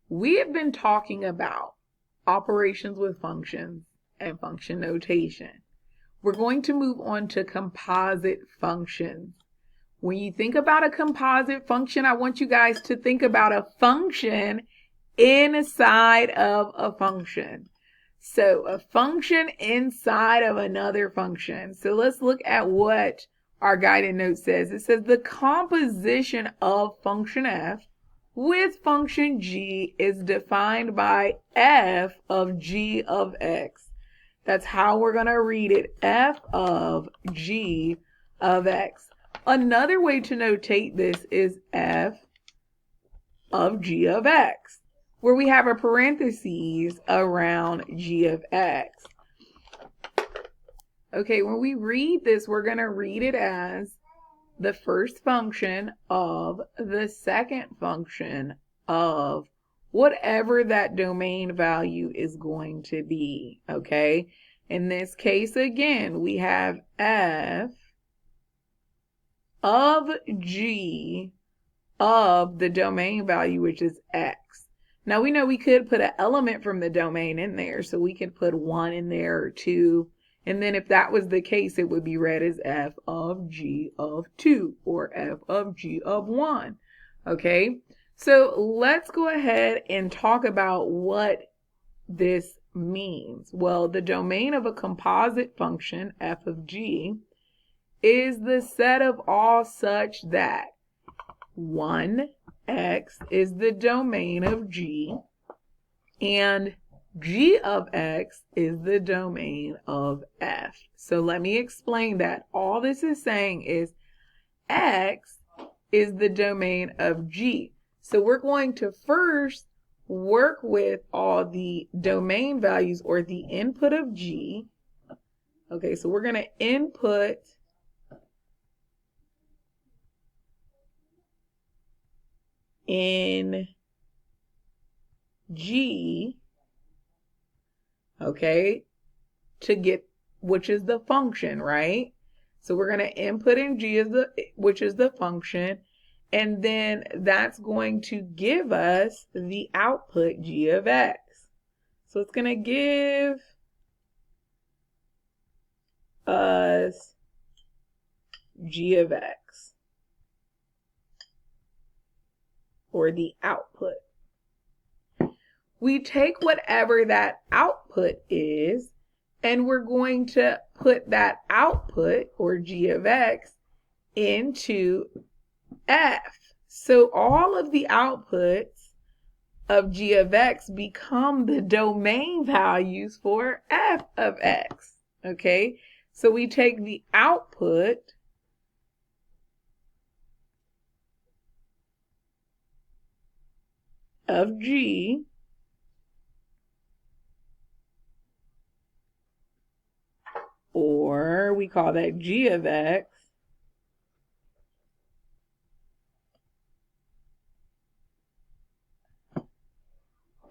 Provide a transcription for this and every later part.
We have been talking about operations with functions and function notation. We're going to move on to composite functions. When you think about a composite function, I want you guys to think about a function inside of a function. So a function inside of another function. So let's look at what our guided note says. It says the composition of function f with function g is defined by f of g of x. That's how we're going to read it, f of g of x. Another way to notate this is f of g of x, where we have a parentheses around g of x. Okay, when we read this, we're going to read it as the first function of the second function of whatever that domain value is going to be, okay? In this case, again, we have f of g of the domain value, which is x. Now, we know we could put an element from the domain in there, so we could put 1 in there or 2. And then if that was the case, it would be read as f of g of 2 or f of g of 1. Okay, so let's go ahead and talk about what this means. Well, the domain of a composite function, f of g, is the set of all such that 1x is the domain of g and g of x is the domain of f. So let me explain that. All this is saying is x is the domain of g. So we're going to first work with all the domain values or the input of g. Okay, so we're going to input in g, okay, to get, which is the function, right? So we're going to input in g, which is the function, and then that's going to give us the output g of x. So it's going to give us g of x, or the output. We take whatever that output is, and we're going to put that output, or g of x, into f. So all of the outputs of g of x become the domain values for f of x. Okay, so we take the output of g or we call that g of x,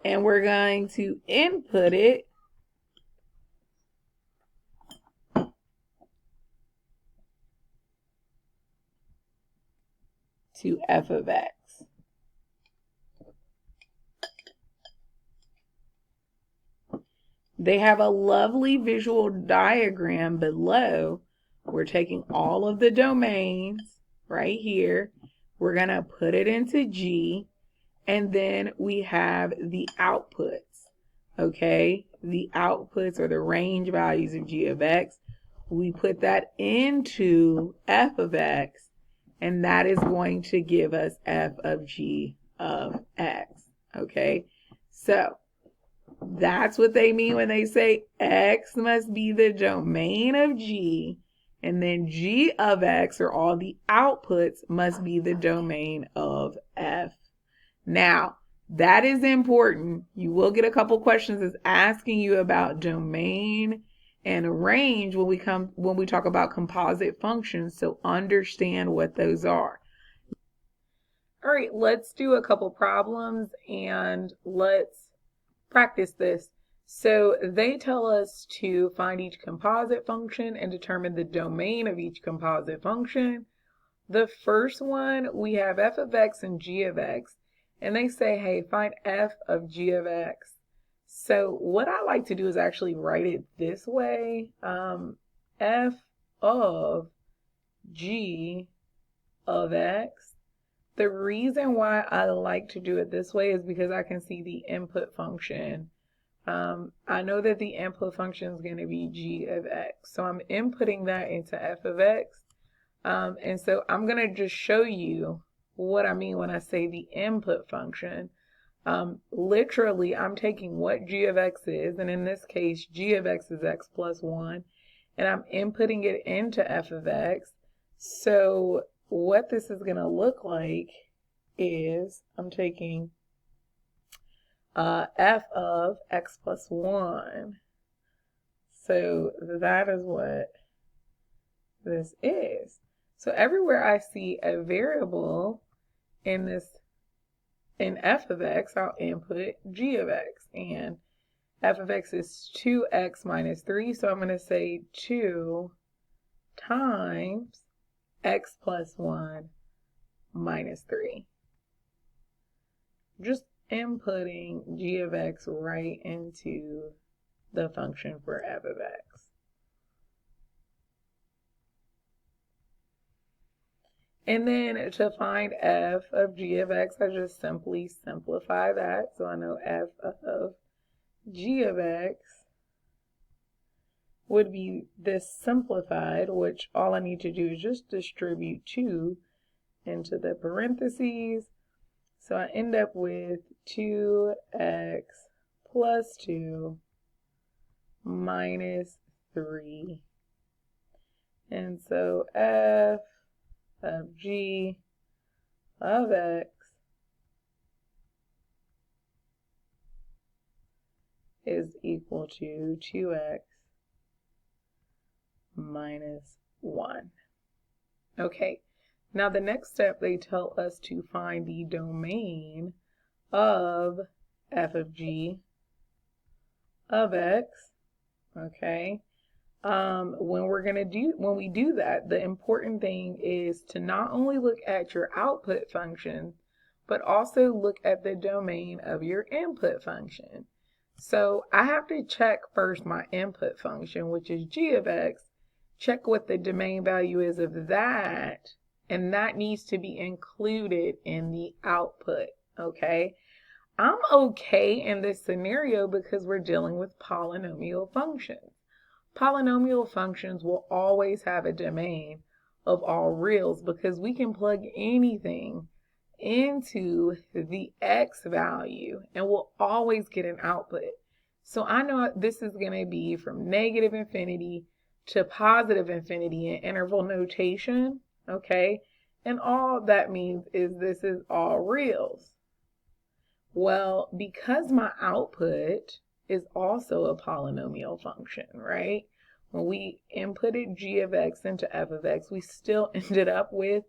and we're going to input it to f of x. They have a lovely visual diagram below. We're taking all of the domains right here. We're going to put it into G, and then we have the outputs, okay? The outputs or the range values of G of x. We put that into f of x, and that is going to give us f of G of x, okay? So that's what they mean when they say x must be the domain of g, and then g of x, or all the outputs, must be the domain of f. Now, that is important. You will get a couple questions that's asking you about domain and range when we talk about composite functions, so understand what those are. All right, let's do a couple problems and let's practice this. So they tell us to find each composite function and determine the domain of each composite function. The first one, we have f of x and g of x, and they say, hey, find f of g of x. So what I like to do is actually write it this way. F of g of x. The reason why I like to do it this way is because I can see the input function. I know that the input function is going to be g of x. So I'm inputting that into f of x. And so I'm going to just show you what I mean when I say the input function. Literally, I'm taking what g of x is, and in this case, g of x is x plus 1, and I'm inputting it into f of x. So what this is going to look like is I'm taking f of x plus 1. So that is what this is. So everywhere I see a variable in f of x, I'll input g of x. And f of x is 2x minus 3. So I'm going to say 2 times x plus 1 minus 3. Just inputting g of x right into the function for f of x. And then to find f of g of x, I just simply simplify that. So I know f of g of x would be this simplified, which all I need to do is just distribute 2 into the parentheses. So I end up with 2x plus 2 minus 3. And so f of g of x is equal to 2x minus 1. Okay, now the next step, they tell us to find the domain of f of g of x. Okay, when we do that, the important thing is to not only look at your output function, but also look at the domain of your input function. So I have to check first my input function, which is g of x, check what the domain value is of that, and that needs to be included in the output, okay? I'm okay in this scenario because we're dealing with polynomial functions. Polynomial functions will always have a domain of all reals because we can plug anything into the x value and we'll always get an output. So I know this is going to be from negative infinity to positive infinity in interval notation, okay? And all that means is this is all reals. Well, because my output is also a polynomial function, right? When we inputted g of x into f of x, we still ended up with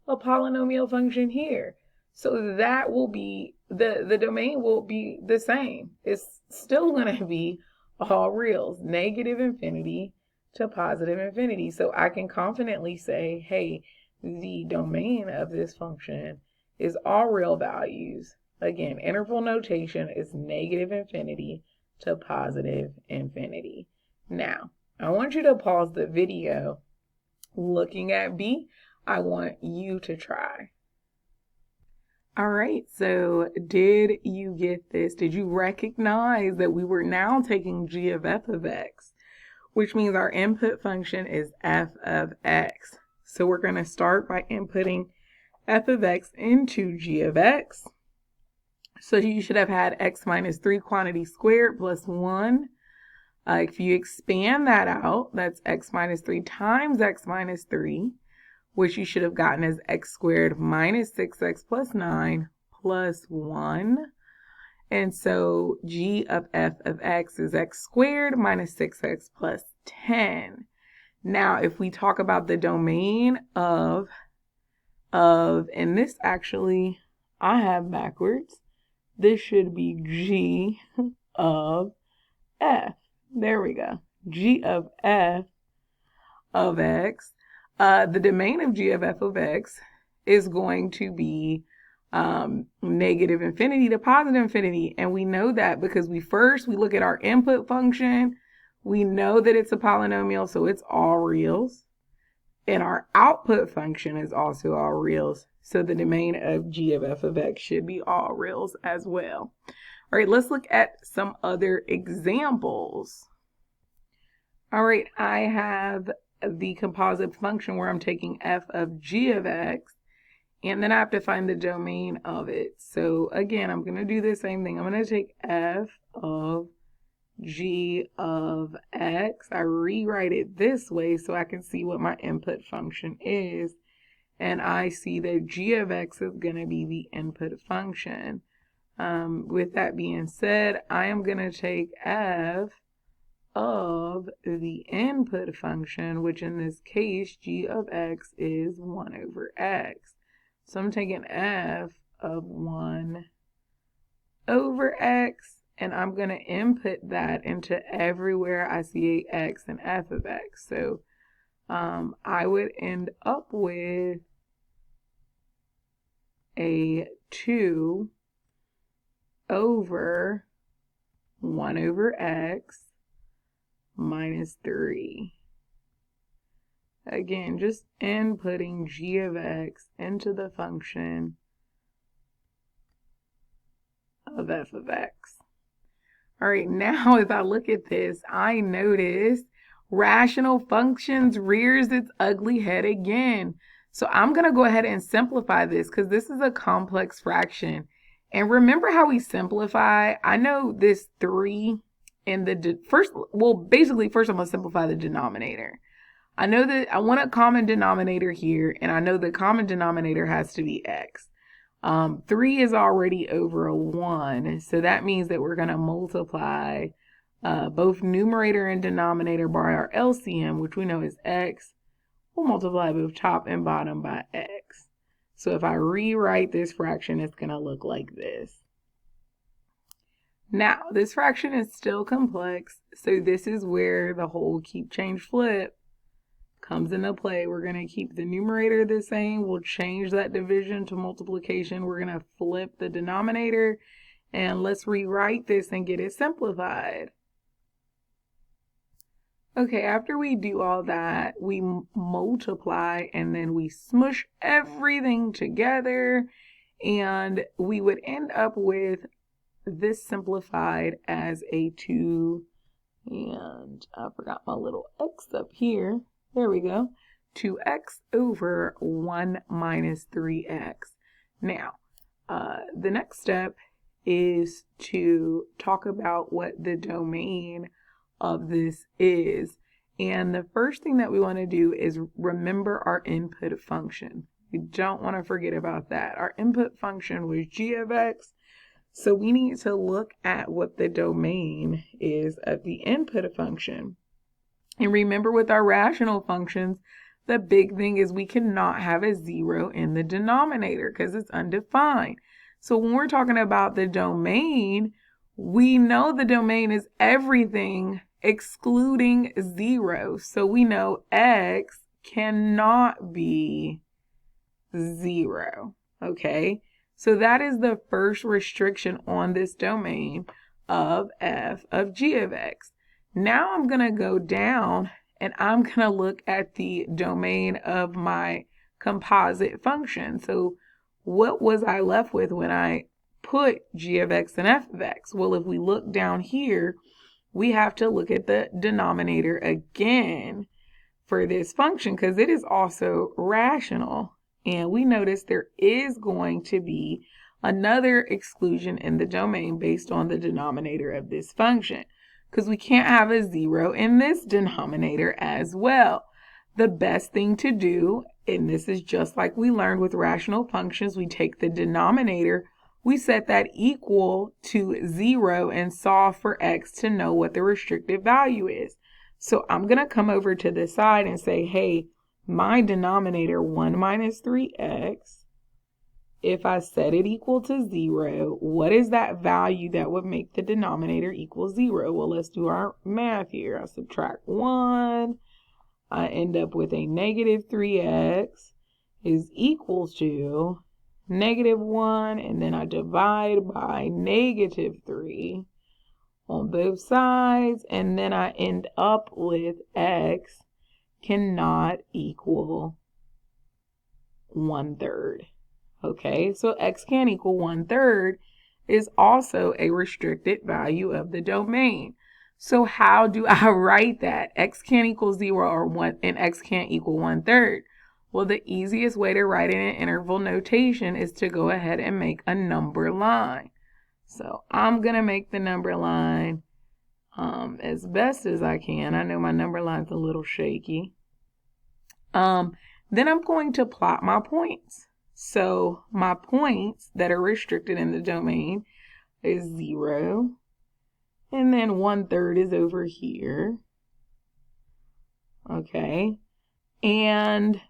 a polynomial function here. So that will be, the domain will be the same. It's still going to be all reals, negative infinity to positive infinity. So I can confidently say, hey, the domain of this function is all real values. Again, interval notation is negative infinity to positive infinity. Now, I want you to pause the video looking at B. I want you to try. All right, so did you get this? Did you recognize that we were now taking g of f of x, which means our input function is f of x. So we're going to start by inputting f of x into g of x. So you should have had x minus 3 quantity squared plus 1. If you expand that out, that's x minus 3 times x minus 3, which you should have gotten as x squared minus 6x plus 9 plus 1. And so g of f of x is x squared minus 6x plus 10. Now, if we talk about the domain of, and this actually I have backwards. This should be g of f. There we go. G of f of x. The domain of g of f of x is going to be negative infinity to positive infinity. And we know that because we look at our input function. We know that it's a polynomial, so it's all reals. And our output function is also all reals. So the domain of g of f of x should be all reals as well. All right, let's look at some other examples. All right, I have the composite function where I'm taking f of g of x, and then I have to find the domain of it. So again, I'm going to do the same thing. I'm going to take f of g of x. I rewrite it this way so I can see what my input function is. And I see that g of x is going to be the input function. With that being said, I am going to take f of the input function, which in this case, g of x is 1 over x. So I'm taking f of 1 over x, and I'm going to input that into everywhere I see a x and f of x. So I would end up with a 2 over 1 over x minus 3. Again, just inputting g of x into the function of f of x. All right, now if I look at this, I notice rational functions rears its ugly head again. So I'm going to go ahead and simplify this because this is a complex fraction. And remember how we simplify? I know this 3 in the first I'm going to simplify the denominator. I know that I want a common denominator here, and I know the common denominator has to be x. 3 is already over a 1, so that means that we're going to multiply both numerator and denominator by our LCM, which we know is x. We'll multiply both top and bottom by x. So if I rewrite this fraction, it's going to look like this. Now, this fraction is still complex, so this is where the whole keep, change, flip comes into play. We're going to keep the numerator the same. We'll change that division to multiplication. We're going to flip the denominator, and let's rewrite this and get it simplified. Okay, after we do all that, we multiply and then we smush everything together, and we would end up with this simplified as a 2, and I forgot my little x up here. There we go. 2x over 1 minus 3x. Now, the next step is to talk about what the domain of this is. And the first thing that we want to do is remember our input function. We don't want to forget about that. Our input function was g of x. So we need to look at what the domain is of the input function. And remember, with our rational functions, the big thing is we cannot have a 0 in the denominator because it's undefined. So when we're talking about the domain, we know the domain is everything excluding 0. So we know x cannot be 0. Okay? So that is the first restriction on this domain of f of g of x. Now I'm going to go down and I'm going to look at the domain of my composite function. So what was I left with when I put g of x and f of x? Well, if we look down here, we have to look at the denominator again for this function because it is also rational. And we notice there is going to be another exclusion in the domain based on the denominator of this function, because we can't have a 0 in this denominator as well. The best thing to do, and this is just like we learned with rational functions, we take the denominator, we set that equal to 0 and solve for x to know what the restricted value is. So I'm going to come over to the side and say, hey, my denominator 1 minus 3x, if I set it equal to 0, what is that value that would make the denominator equal 0? Well, let's do our math here. I subtract 1. I end up with a negative 3x is equal to -1, and then I divide by -3 on both sides, and then I end up with x cannot equal 1/3. Okay, so x can't equal 1/3 is also a restricted value of the domain. So how do I write that? X can't equal 0 or 1, and x can't equal 1/3. Well, the easiest way to write it in interval notation is to go ahead and make a number line. So I'm going to make the number line as best as I can. I know my number line's a little shaky. Then I'm going to plot my points. So my points that are restricted in the domain is 0, and then 1/3 is over here. Okay, and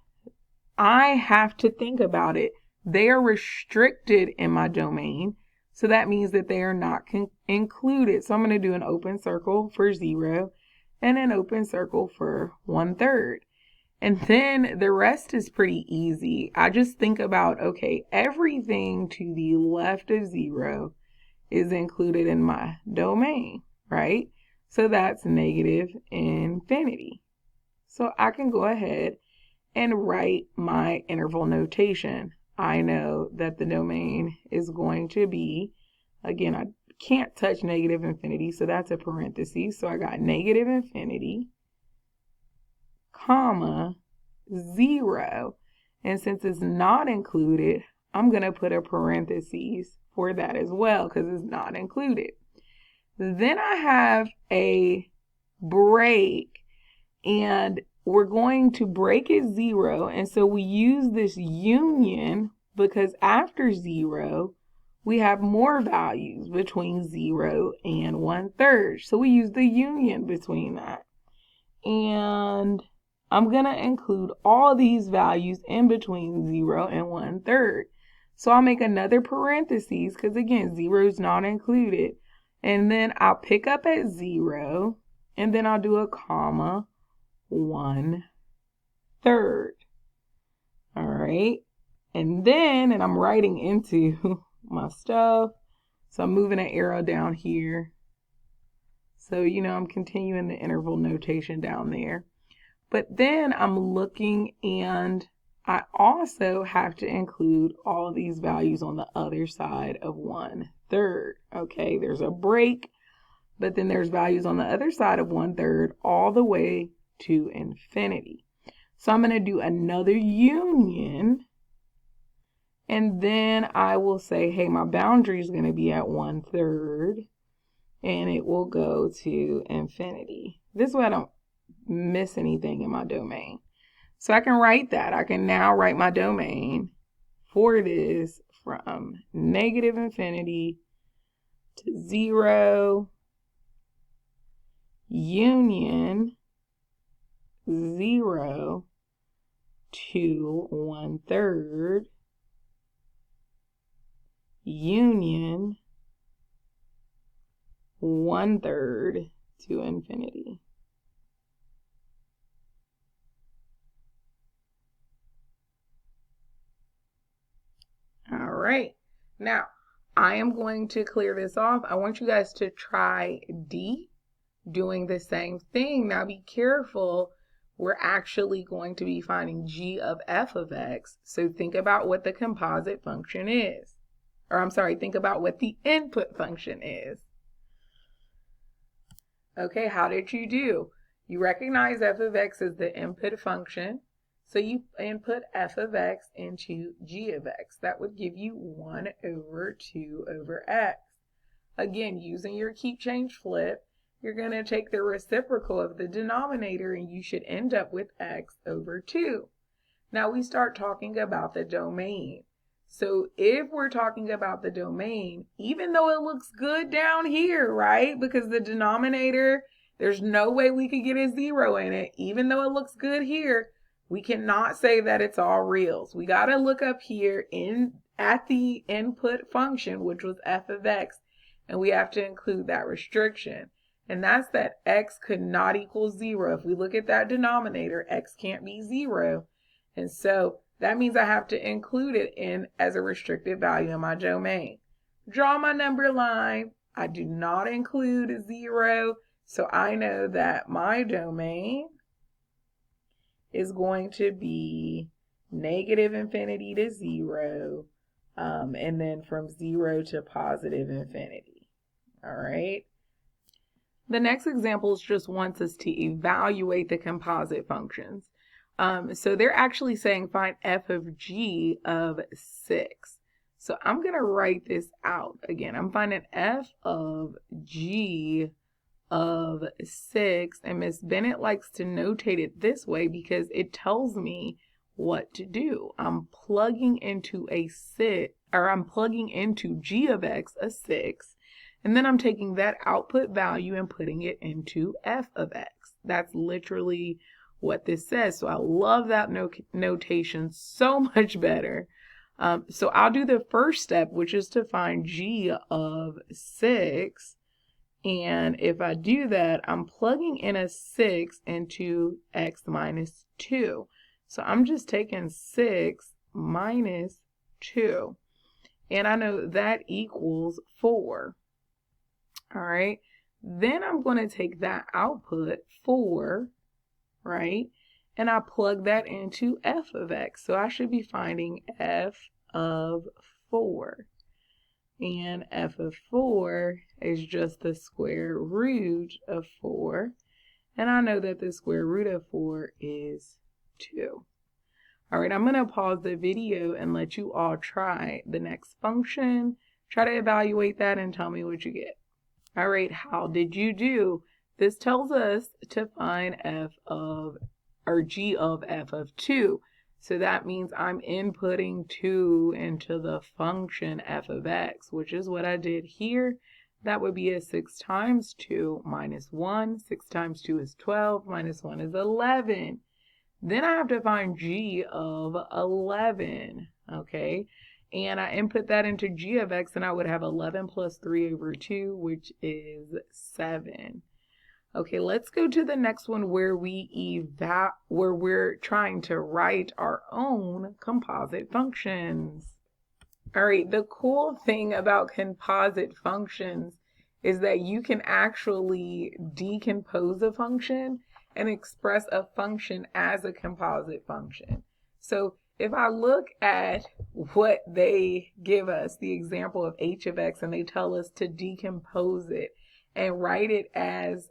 I have to think about it. They are restricted in my domain, so that means that they are not included. So I'm going to do an open circle for 0 and an open circle for 1/3. And then the rest is pretty easy. I just think about, okay, everything to the left of 0 is included in my domain, right? So that's -infinity. So I can go ahead and write my interval notation. I know that the domain is going to be, again, I can't touch -infinity, so that's a parenthesis. So I got -infinity, comma, 0. And since it's not included, I'm going to put a parenthesis for that as well because it's not included. Then I have a break, and we're going to break at 0. And so we use this union because after 0, we have more values between 0 and 1/3. So we use the union between that. And I'm going to include all these values in between 0 and 1/3. So I'll make another parenthesis because, again, 0 is not included. And then I'll pick up at 0, and then I'll do a comma, 1/3. All right. And then, and I'm writing into my stuff, so I'm moving an arrow down here. So, I'm continuing the interval notation down there. But then I'm looking, and I also have to include all these values on the other side of 1/3. Okay, there's a break, but then there's values on the other side of 1/3 all the way to infinity. So I'm going to do another union, and then I will say, hey, my boundary is going to be at 1/3, and it will go to infinity. This way I don't miss anything in my domain. So I can write that. I can now write my domain for this from -infinity to 0, union 0 to 1/3, union 1/3 to infinity. All right, now I am going to clear this off. I want you guys to try D, doing the same thing. Now be careful, we're actually going to be finding g of f of x. So think about what the composite function is. Or I'm sorry, think about what the input function is. Okay, how did you do? You recognize f of x as the input function. So you input f of x into g of x. That would give you 1/2/x. Again, using your keep change flip, you're going to take the reciprocal of the denominator, and you should end up with x/2. Now we start talking about the domain. So if we're talking about the domain, even though it looks good down here, right? Because the denominator, there's no way we could get a 0 in it. Even though it looks good here, we cannot say that it's all reals. We got to look up here at the input function, which was f of x, and we have to include that restriction. And that's that x could not equal 0. If we look at that denominator, x can't be 0. And so That means I have to include it in as a restricted value in my domain. Draw my number line. I do not include 0, so I know that my domain is going to be negative infinity to 0, and then from 0 to positive infinity. All right. The next example just wants us to evaluate the composite functions. So they're actually saying find f of g of 6. So I'm going to write this out again. I'm finding f of g of 6, and Miss Bennett likes to notate it this way because it tells me what to do. I'm plugging into I'm plugging into g of x, a 6, and then I'm taking that output value and putting it into f of x. That's literally what this says. So I love that notation so much better. So I'll do the first step, which is to find g of 6. And if I do that, I'm plugging in a 6 into x minus 2. So I'm just taking 6 minus 2. And I know that equals 4. All right. Then I'm going to take that output, 4, right? And I plug that into f of x. So I should be finding f of 4. And f of 4 is just the square root of 4. And I know that the square root of 4 is 2. All right, I'm going to pause the video and let you all try the next function. Try to evaluate that and tell me what you get. All right, how did you do? This tells us to find g of f of 2. So that means I'm inputting 2 into the function f of x, which is what I did here. That would be a 6 times 2 minus 1. 6 times 2 is 12, minus 1 is 11. Then I have to find g of 11, okay? And I input that into g of x, and I would have 11 plus 3 over 2, which is 7. Okay, let's go to the next one where we're trying to write our own composite functions. All right, the cool thing about composite functions is that you can actually decompose a function and express a function as a composite function. So if I look at what they give us, the example of h of x, and they tell us to decompose it and write it as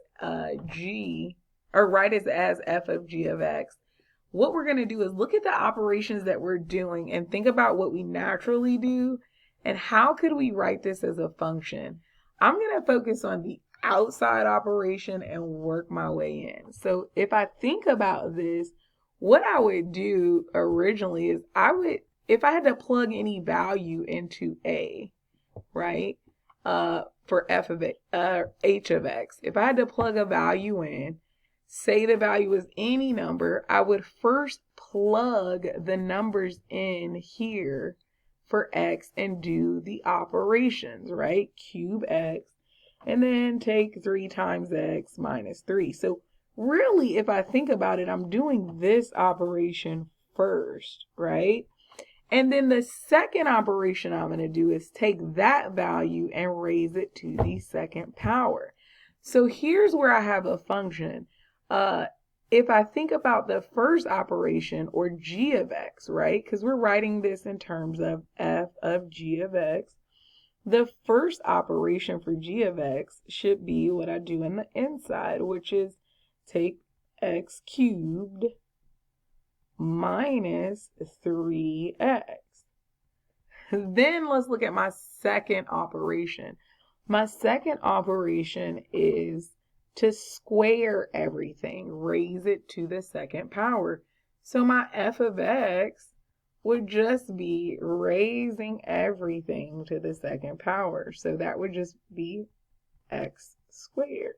write it as f of g of x, what we're going to do is look at the operations that we're doing and think about what we naturally do and how could we write this as a function. I'm going to focus on the outside operation and work my way in. So if I think about this, what I would do originally is if I had to plug any value into a, right, for f of h of x, if I had to plug a value in, say the value is any number, I would first plug the numbers in here for x and do the operations, right? Cube x, and then take 3 times x minus 3. So really, if I think about it, I'm doing this operation first, right? And then the second operation I'm going to do is take that value and raise it to the second power. So here's where I have a function. If I think about the first operation, or g of x, right? Because we're writing this in terms of f of g of x. The first operation for g of x should be what I do in the inside, which is take x cubed minus 3x. Then let's look at my second operation. My second operation is to square everything, raise it to the second power. So my f of x would just be raising everything to the second power. So that would just be x squared.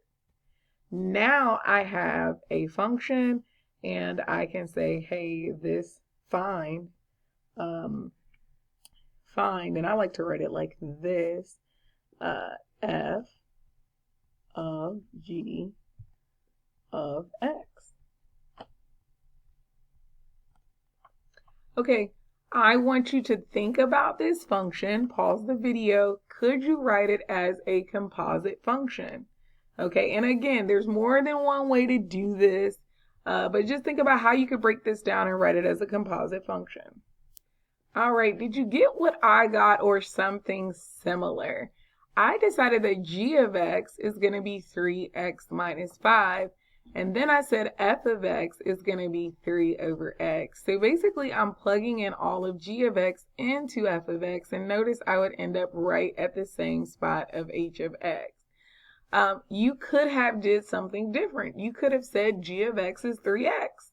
Now I have a function and I can say, hey, this find, and I like to write it like this, f of g of x. Okay, I want you to think about this function. Pause the video. Could you write it as a composite function? Okay, and again, there's more than one way to do this, but just think about how you could break this down and write it as a composite function. All right, did you get what I got or something similar? I decided that g of x is going to be 3x minus 5. And then I said f of x is going to be 3 over x. So basically, I'm plugging in all of g of x into f of x. And notice I would end up right at the same spot of h of x. You could have did something different. You could have said g of x is 3x.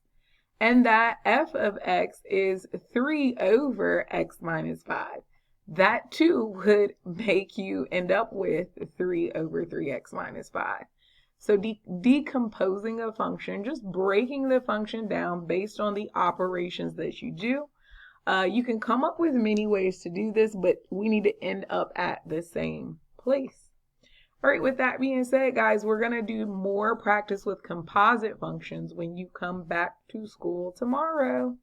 And that f of x is 3 over x minus 5. That too would make you end up with 3 over 3x minus 5. So decomposing a function, just breaking the function down based on the operations that you do. You can come up with many ways to do this, but we need to end up at the same place. All right, with that being said, guys, we're going to do more practice with composite functions when you come back to school tomorrow.